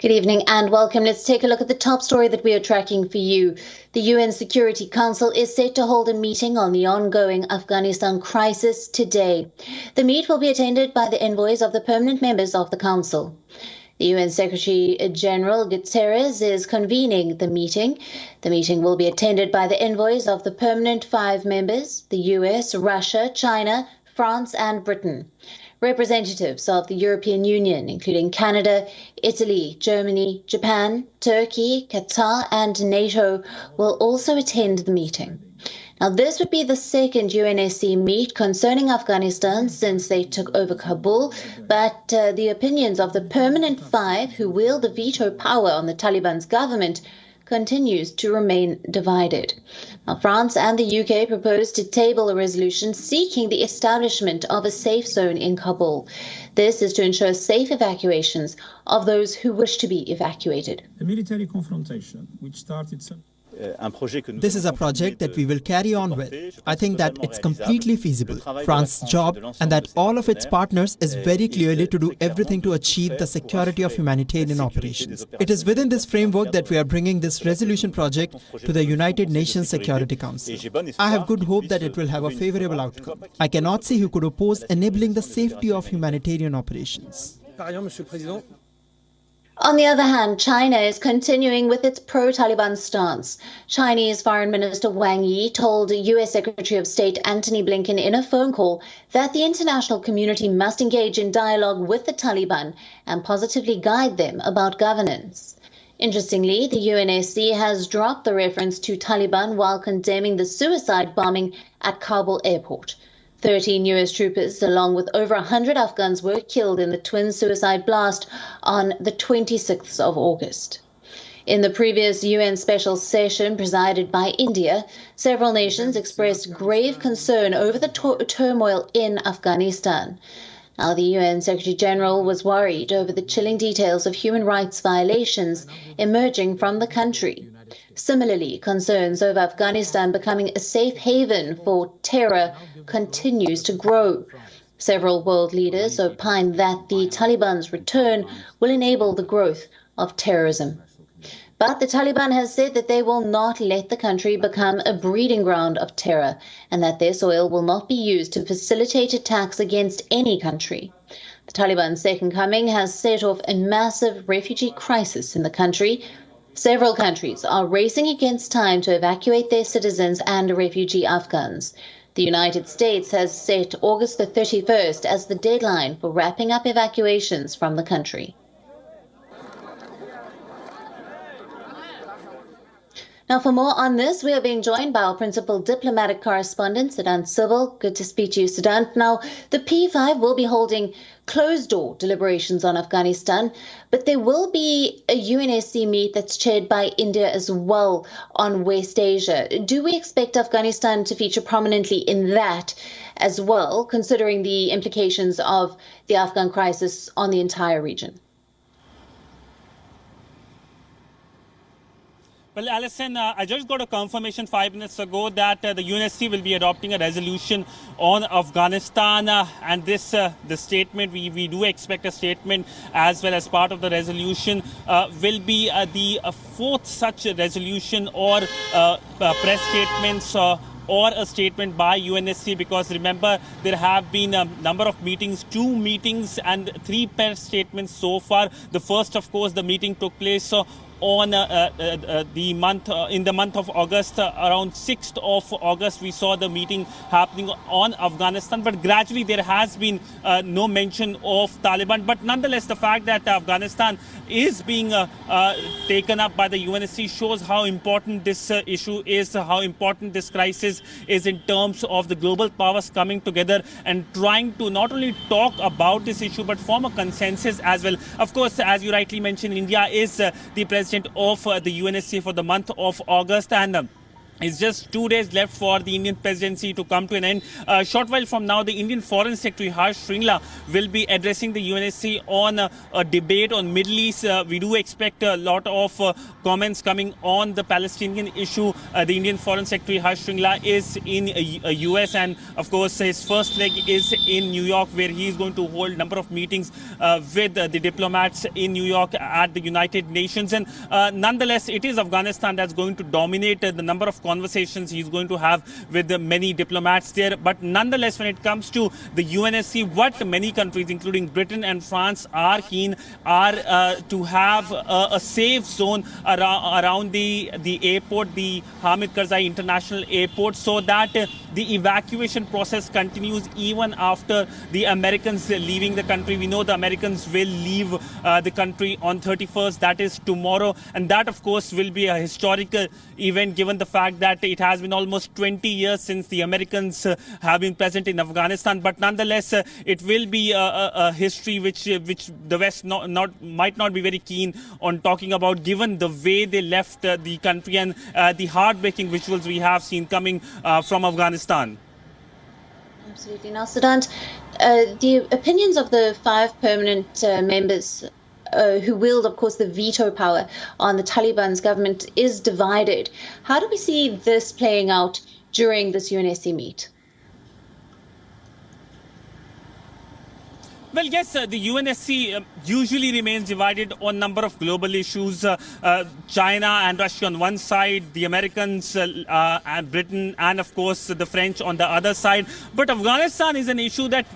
Good evening and welcome. Let's take a look at the top story that we are tracking for you. The UN Security Council is set to hold a meeting on the ongoing Afghanistan crisis today. The meet will be attended by the envoys of the permanent members of the Council. The UN Secretary General Guterres is convening the meeting. The meeting will be attended by the envoys of the permanent 5 members, the US, Russia, China, France and Britain. Representatives of the European Union, including Canada, Italy, Germany, Japan, Turkey, Qatar and NATO, will also attend the meeting. Now, this would be the second UNSC meet concerning Afghanistan since they took over Kabul, but the opinions of the permanent 5 who wield the veto power on the Taliban's government continues to remain divided. Now, France and the UK proposed to table a resolution seeking the establishment of a safe zone in Kabul. This is to ensure safe evacuations of those who wish to be evacuated. The military confrontation, which started This is a project that we will carry on with. I think that it's completely feasible. France's job and that all of its partners is very clearly to do everything to achieve the security of humanitarian operations. It is within this framework that we are bringing this resolution project to the United Nations Security Council. I have good hope that it will have a favorable outcome. I cannot see who could oppose enabling the safety of humanitarian operations. On the other hand, China is continuing with its pro-Taliban stance. Chinese Foreign Minister Wang Yi told U.S. Secretary of State Antony Blinken in a phone call that the international community must engage in dialogue with the Taliban and positively guide them about governance. Interestingly, the UNSC has dropped the reference to Taliban while condemning the suicide bombing at Kabul airport. 13 U.S. troopers, along with over 100 Afghans, were killed in the twin suicide blast on the 26th of August. In the previous UN special session presided by India, several nations expressed grave concern over the turmoil in Afghanistan. Now, the UN Secretary General was worried over the chilling details of human rights violations emerging from the country. Similarly, concerns over Afghanistan becoming a safe haven for terror continues to grow. Several world leaders opine that the Taliban's return will enable the growth of terrorism. But the Taliban has said that they will not let the country become a breeding ground of terror and that their soil will not be used to facilitate attacks against any country. The Taliban's second coming has set off a massive refugee crisis in the country. Several countries are racing against time to evacuate their citizens and refugee Afghans. The United States has set August the 31st as the deadline for wrapping up evacuations from the country. Now, for more on this, we are being joined by our principal diplomatic correspondent, Sudan Sybil. Good to speak to you, Sudan. Now, the P5 will be holding closed-door deliberations on Afghanistan, but there will be a UNSC meet that's chaired by India as well on West Asia. Do we expect Afghanistan to feature prominently in that as well, considering the implications of the Afghan crisis on the entire region? Well, Alison, I just got a confirmation 5 minutes ago that the UNSC will be adopting a resolution on Afghanistan, and this the statement, we do expect a statement as well as part of the resolution, will be the 4th such resolution or press statements or a statement by UNSC, because remember, there have been a number of meetings, 2 meetings and 3 press statements so far. The first, of course, the meeting took place on in the month of August. Around 6th of August, we saw the meeting happening on Afghanistan, but gradually there has been no mention of Taliban. But nonetheless, the fact that Afghanistan is being taken up by the UNSC shows how important this issue is, how important this crisis is in terms of the global powers coming together and trying to not only talk about this issue but form a consensus as well. Of course, as you rightly mentioned, India is the president of the UNSC for the month of August, and It's just 2 days left for the Indian presidency to come to an end. A short while from now, the Indian Foreign Secretary Harsh Shringla will be addressing the UNSC on a debate on Middle East. We do expect a lot of comments coming on the Palestinian issue. The Indian Foreign Secretary Harsh Shringla is in US, and of course his first leg is in New York, where he is going to hold a number of meetings with the diplomats in New York at the United Nations. And nonetheless, it is Afghanistan that's going to dominate the number of conversations he's going to have with many diplomats there. But nonetheless, when it comes to the UNSC, what many countries, including Britain and France, are keen are to have a safe zone around the airport, the Hamid Karzai International Airport, so that the evacuation process continues even after the Americans leaving the country. We know the Americans will leave the country on 31st, that is tomorrow, and that of course will be a historical event, given the fact that it has been almost 20 years since the Americans have been present in Afghanistan. But nonetheless, it will be a history which the West might not be very keen on talking about, given the way they left the country and the heartbreaking visuals we have seen coming from Afghanistan. Absolutely. Now, Siddhant, the opinions of the 5 permanent members who wield, of course, the veto power on the Taliban's government is divided. How do we see this playing out during this UNSC meet? Well, yes, the UNSC usually remains divided on a number of global issues. China and Russia on one side, the Americans and Britain, and of course the French on the other side. But Afghanistan is an issue that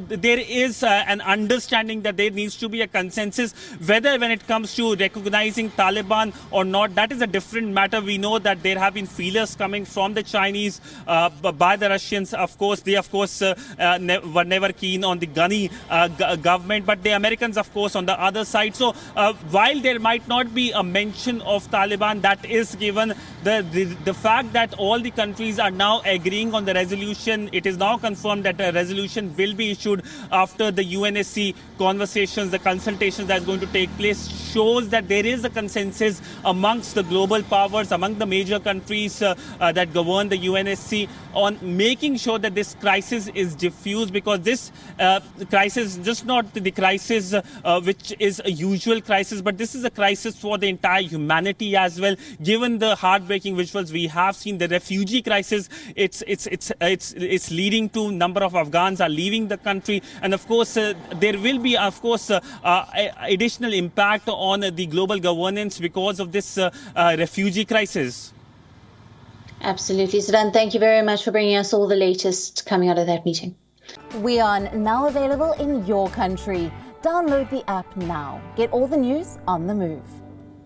there is an understanding that there needs to be a consensus, whether when it comes to recognizing Taliban or not. That is a different matter. We know that there have been feelers coming from the Chinese by the Russians. Of course, they were never keen on the Ghani government, but the Americans, of course, on the other side. So while there might not be a mention of Taliban, that is given, the fact that all the countries are now agreeing on the resolution, it is now confirmed that a resolution will be issued after the UNSC conversations, the consultations that is going to take place, shows that there is a consensus amongst the global powers, among the major countries that govern the UNSC, on making sure that this crisis is diffused, because this crisis, just not the crisis which is a usual crisis, but this is a crisis for the entire humanity as well. Given the heartbreaking visuals we have seen, the refugee crisis, it's leading to number of Afghans are leaving the country, and of course there will be, of course, additional impact on the global governance because of this refugee crisis. Absolutely, Siddhant. Thank you very much for bringing us all the latest coming out of that meeting. WION, now available in your country. Download the app now. Get all the news on the move.